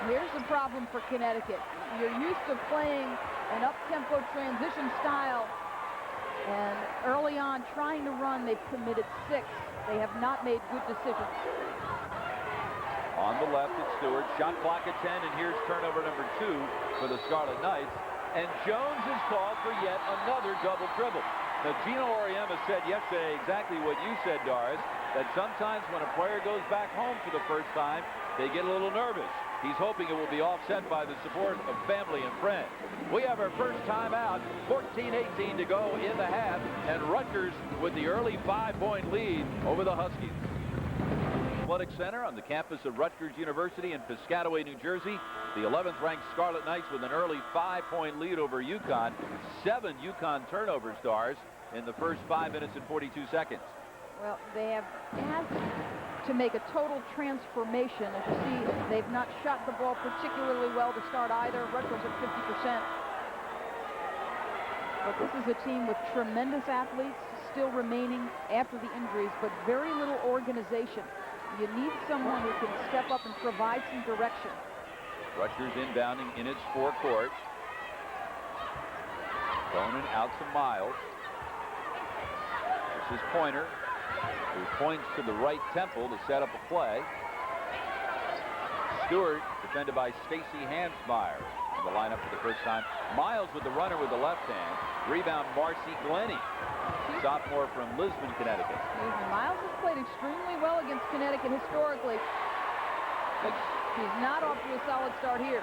Here's the problem for Connecticut. You're used to playing an up-tempo transition style, and early on trying to run, they've committed 6. They have not made good decisions. On the left, it's Stewart. Shot clock at 10, and here's turnover number 2 for the Scarlet Knights. And Jones is called for yet another double dribble. Now, Gino Auriemma said yesterday exactly what you said, Doris, that sometimes when a player goes back home for the first time, they get a little nervous. He's hoping it will be offset by the support of family and friends. We have our first timeout, 14-18 to go in the half, and Rutgers with the early 5-point lead over the Huskies. Athletic Center on the campus of Rutgers University in Piscataway, New Jersey. The 11th ranked Scarlet Knights with an early 5-point lead over UConn. 7 UConn turnover stars in the first 5 minutes and 42 seconds. Well, they have had to make a total transformation. As you see, they've not shot the ball particularly well to start either. Rutgers at 50%. But this is a team with tremendous athletes still remaining after the injuries, but very little organization. You need someone who can step up and provide some direction. Rutgers inbounding in its forecourt. Bonin out to Miles. This is Pointer, who points to the right temple to set up a play. Stewart defended by Stacy Hansmeyer in the lineup for the first time. Miles with the runner with the left hand. Rebound Marcy Glennie, sophomore from Lisbon, Connecticut. Miles has played extremely well against Connecticut historically. But she's not off to a solid start here.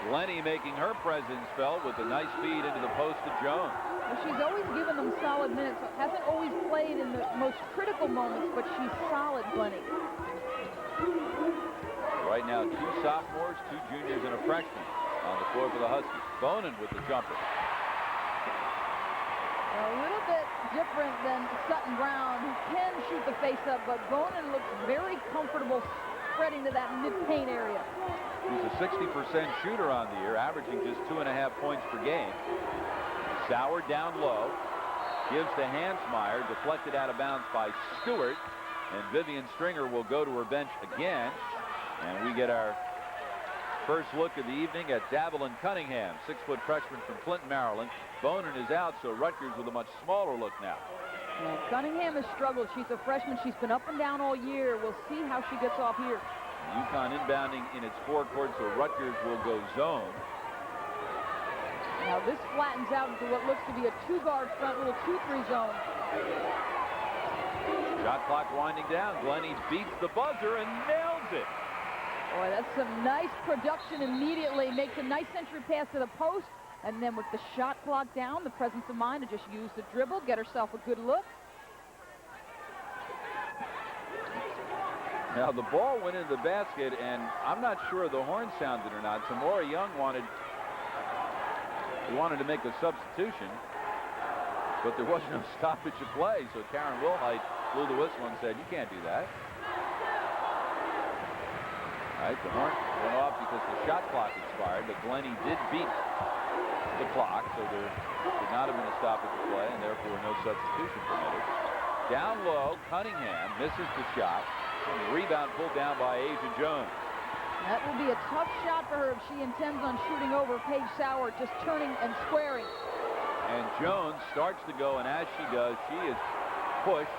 Glennie making her presence felt with a nice feed into the post to Jones. Well, she's always given them solid minutes. Hasn't always played in the most critical moments, but she's solid, Glennie. Right now, 2 sophomores, 2 juniors, and a freshman on the floor for the Huskies. Bonin with the jumper. A little bit different than Sutton Brown, who can shoot the face up, but Bonin looks very comfortable spreading to that mid-paint area. He's a 60% shooter on the year, averaging just 2.5 points per game. Sauer down low, gives to Hansmeyer, deflected out of bounds by Stewart, and Vivian Stringer will go to her bench again. And we get our first look of the evening at Davelyn Cunningham, 6-foot freshman from Clinton, Maryland. Bonin is out, so Rutgers with a much smaller look now. Yeah, Cunningham has struggled. She's a freshman. She's been up and down all year. We'll see how she gets off here. UConn inbounding in its forecourt, so Rutgers will go zone. Now this flattens out into what looks to be a 2-guard front, little 2-3 zone. Shot clock winding down. Glennie beats the buzzer and nails it. Boy, that's some nice production immediately. Makes a nice entry pass to the post. And then with the shot clock down, the presence of mind to just use the dribble, get herself a good look. Now the ball went into the basket, and I'm not sure the horn sounded or not. Tamora Young wanted to make a substitution, but there was no stoppage of play. So Karen Wilhite blew the whistle and said, "You can't do that." All right, the horn went off because the shot clock expired, but Glennie did beat the clock, so there did not have been a stoppage of play, and therefore no substitution permitted. Down low, Cunningham misses the shot, and the rebound pulled down by Asia Jones. That will be a tough shot for her if she intends on shooting over Paige Sauer, just turning and squaring. And Jones starts to go, and as she does, she is pushed.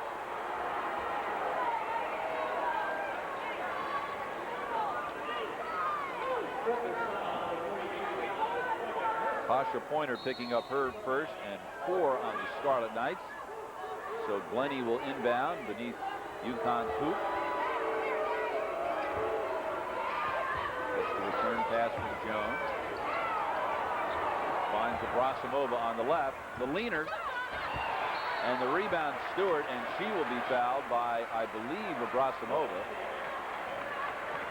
Pasha Pointer picking up her first and 4 on the Scarlet Knights. So Glennie will inbound beneath UConn's hoop. That's the return pass from Jones. Finds Abrasimova on the left. The leaner. And the rebound Stewart, and she will be fouled by, I believe, Abrasimova.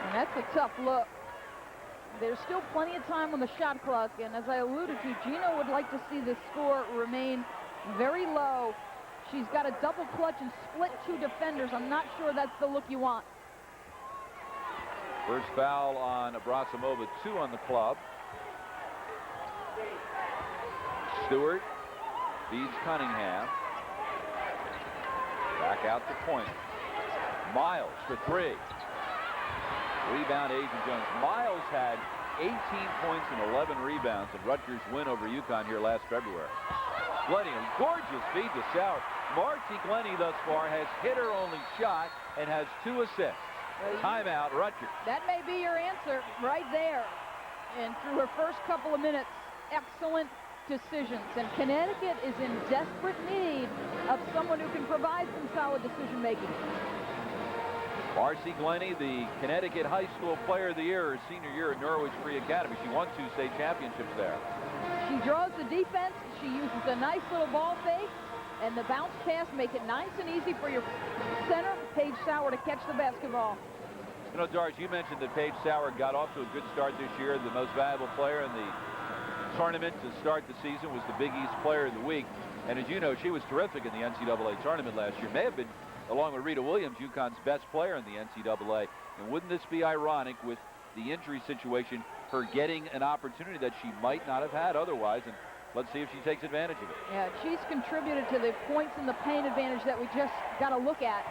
And that's a tough look. There's still plenty of time on the shot clock, and as I alluded to, Gino would like to see the score remain very low. She's got a double clutch and split 2 defenders. I'm not sure that's the look you want. First foul on Abrasimova, 2 on the club. Stewart feeds Cunningham. Back out to point. Miles for 3. Rebound, Agent Jones. Miles had 18 points and 11 rebounds in Rutgers' win over UConn here last February. Glenny, a gorgeous feed to Sauer. Marcy Glenny thus far has hit her only shot and has 2 assists. Timeout, Rutgers. That may be your answer right there. And through her first couple of minutes, excellent decisions. And Connecticut is in desperate need of someone who can provide some solid decision making. Marcy Glenny, the Connecticut High School Player of the Year, her senior year at Norwich Free Academy. She won 2 state championships there. She draws the defense. She uses a nice little ball fake. And the bounce pass make it nice and easy for your center, Paige Sauer, to catch the basketball. You know, Darge, you mentioned that Paige Sauer got off to a good start this year. The most valuable player in the tournament to start the season was the Big East Player of the Week. And as you know, she was terrific in the NCAA tournament last year. May have been, along with Rita Williams, UConn's best player in the NCAA. And wouldn't this be ironic with the injury situation, her getting an opportunity that she might not have had otherwise? And let's see if she takes advantage of it. Yeah, she's contributed to the points in the paint advantage that we just got to look at.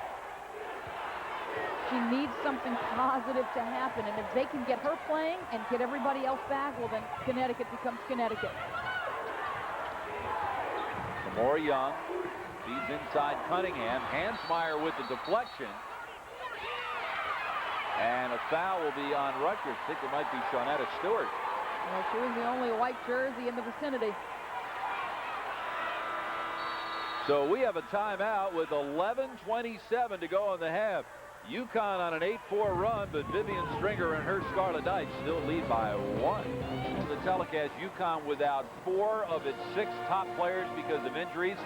She needs something positive to happen, and if they can get her playing and get everybody else back, well, then Connecticut becomes Connecticut. Tamora Young feeds inside Cunningham. Hansmeyer with the deflection. And a foul will be on Rutgers. I think it might be Shawnetta Stewart. Well, she was the only white jersey in the vicinity. So we have a timeout with 11:27 to go in the half. UConn on an 8-4 run, but Vivian Stringer and her Scarlet Knights still lead by 1. In the telecast, UConn without 4 of its 6 top players because of injuries.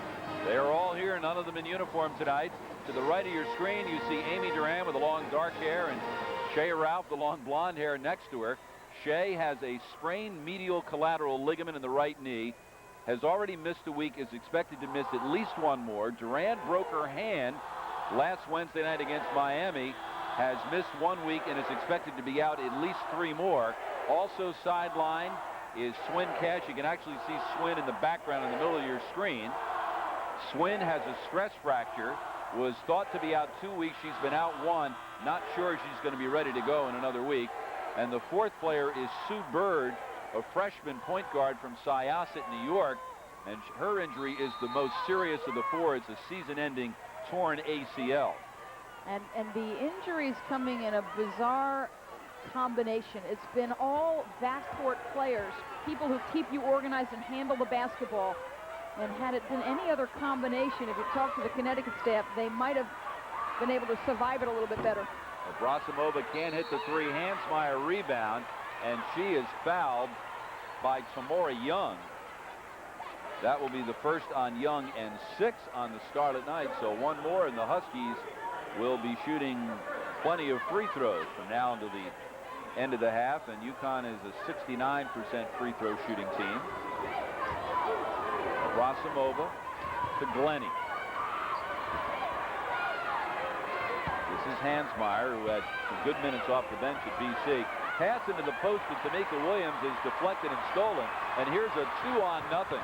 They are all here, none of them in uniform tonight. To the right of your screen, you see Amy Duran with the long dark hair and Shea Ralph, the long blonde hair next to her. Shea has a sprained medial collateral ligament in the right knee, has already missed a week, is expected to miss at least 1 more. Duran broke her hand last Wednesday night against Miami, has missed 1 week and is expected to be out at least 3 more. Also sidelined is Swin Cash. You can actually see Swin in the background in the middle of your screen. Swin has a stress fracture, was thought to be out 2 weeks. She's been out 1. Not sure she's going to be ready to go in another week. And the 4th player is Sue Bird, a freshman point guard from Syosset, New York. And her injury is the most serious of the 4. It's a season-ending torn ACL. And the injuries coming in a bizarre combination. It's been all backcourt players, people who keep you organized and handle the basketball. And had it been any other combination, if you talk to the Connecticut staff, they might have been able to survive it a little bit better. Abrasimova can't hit the 3. Hansmeyer rebound, and she is fouled by Tamora Young. That will be the first on Young and 6 on the Scarlet Knights. So 1 more, and the Huskies will be shooting plenty of free throws from now until the end of the half. And UConn is a 69% free throw shooting team. Abrasimova to Glenny. This is Hansmeyer, who had some good minutes off the bench at BC. Pass into the post with Tamika Williams is deflected and stolen. And here's a 2-on-0.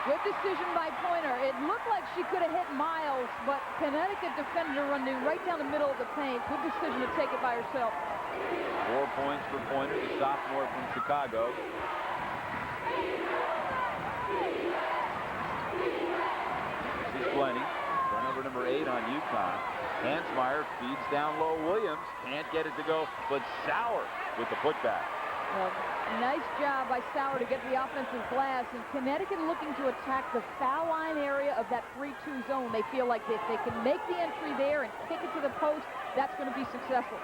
Good decision by Pointer. It looked like she could have hit Miles, but Connecticut defender running right down the middle of the paint. Good decision to take it by herself. 4 points for Pointer, the sophomore from Chicago. This is Glenny. Turnover number 8 on UConn. Hansmeyer feeds down low. Williams can't get it to go, but Sauer with the putback. Well, nice job by Sauer to get the offensive glass, and Connecticut looking to attack the foul line area of that 3-2 zone. They feel like if they can make the entry there and kick it to the post, that's going to be successful.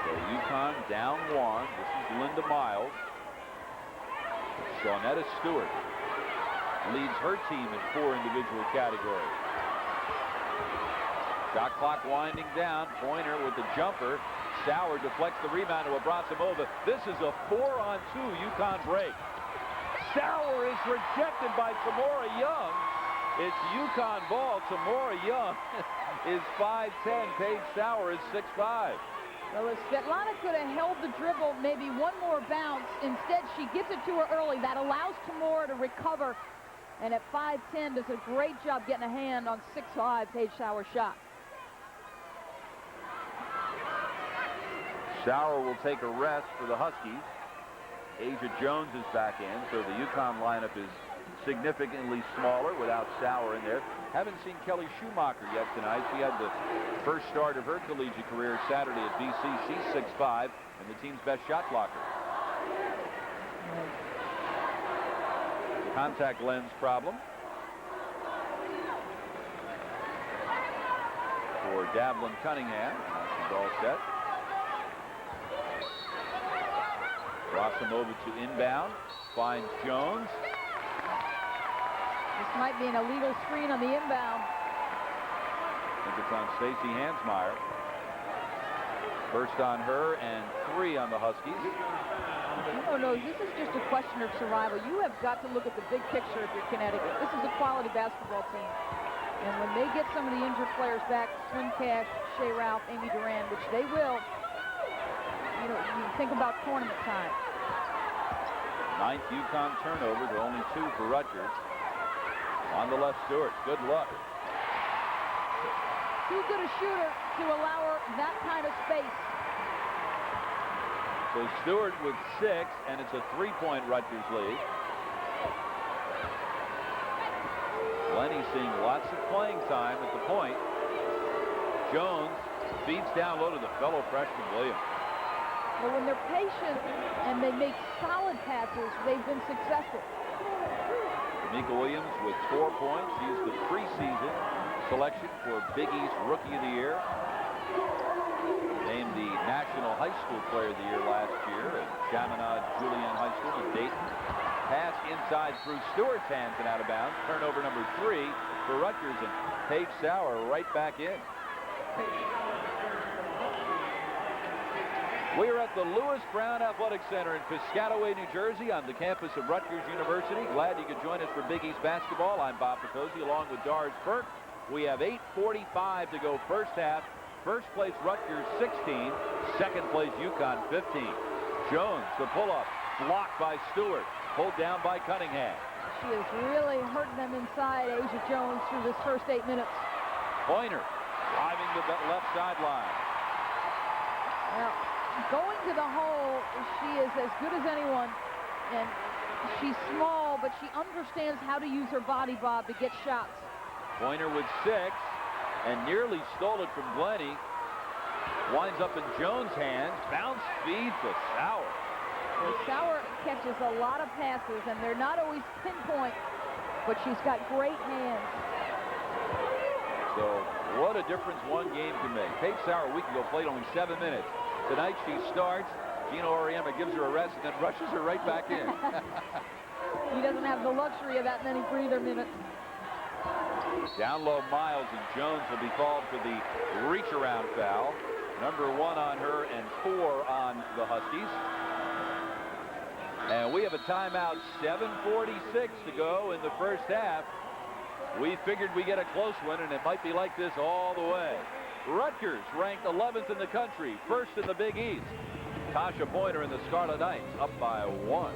So UConn down 1. This is Linda Miles. Shawnetta Stewart leads her team in 4 individual categories. Shot clock winding down. Pointer with the jumper. Sauer deflects the rebound to Abrasimova. This is a 4-on-2 UConn break. Sauer is rejected by Tamora Young. It's UConn ball. Tamora Young is 5'10". Paige Sauer is 6'5". Well, if Svetlana could have held the dribble, maybe 1 more bounce. Instead, she gets it to her early. That allows Tamora to recover and at 5'10", does a great job getting a hand on 6'5" Paige Sauer's shot. Sauer will take a rest for the Huskies. Asia Jones is back in, so the UConn lineup is significantly smaller without Sauer in there. Haven't seen Kelly Schumacher yet tonight. She had the first start of her collegiate career Saturday at BC. She's 6'5" and the team's best shot blocker. Contact lens problem for Davlin Cunningham. She's all set. Rossum over to inbound. Finds Jones. This might be an illegal screen on the inbound. I think it's on Stacey Hansmeyer. First on her and 3 on the Huskies. No, this is just a question of survival. You have got to look at the big picture if you're Connecticut. This is a quality basketball team. And when they get some of the injured players back, Swin Cash, Shea Ralph, Amy Duran, which they will, you think about tournament time. 9th UConn turnover to only 2 for Rutgers. On the left, Stewart. Good luck. Too good a shooter to allow her that kind of space. So Stewart with 6, and it's a 3-point Rutgers lead. Lenny seeing lots of playing time at the point. Jones feeds down low to the fellow freshman Williams. Well, when they're patient and they make solid passes, they've been successful. Mika Williams with 4 points. He's the preseason selection for Big East Rookie of the Year. Named the National High School Player of the Year last year at Chaminade Julienne High School in Dayton. Pass inside through Stewart's hands and out of bounds. Turnover number 3 for Rutgers, and Paige Sauer right back in. We are at the Lewis Brown Athletic Center in Piscataway, New Jersey, on the campus of Rutgers University. Glad you could join us for Big East basketball. I'm Bob Picozzi along with Doris Burke. We have 8:45 to go first half. First place Rutgers 16, second place UConn 15. Jones, the pull-up, blocked by Stewart, pulled down by Cunningham. She is really hurting them inside, Asia Jones, through this first 8 minutes. Pointer driving to the left sideline. Now, going to the hole, she is as good as anyone, and she's small, but she understands how to use her body, Bob, to get shots. Pointer with 6, and nearly stole it from Glennie. Winds up in Jones' hands. Bounce feed to Sauer. Well, Sauer catches a lot of passes, and they're not always pinpoint, but she's got great hands. So what a difference one game can make. Paige Sauer a week ago played only 7 minutes. Tonight she starts. Gino Auriemma gives her a rest and then rushes her right back in. He doesn't have the luxury of that many breather minutes. Down low Miles, and Jones will be called for the reach-around foul. Number 1 on her and 4 on the Huskies. And we have a timeout, 7:46 to go in the first half. We figured we get a close one, and it might be like this all the way. Rutgers ranked 11th in the country, first in the Big East. Tasha Pointer and the Scarlet Knights up by 1.